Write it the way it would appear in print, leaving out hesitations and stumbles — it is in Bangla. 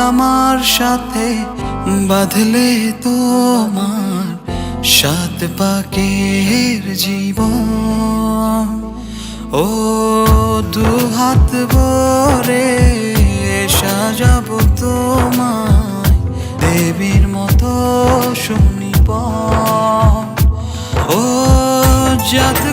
আমার সাথে বাঁধলে তোমার সাত পাকের জীবন। ও দু হাত ভরে সাজাবো তোমায় দেবীর মতো সুনিপন। ও জাত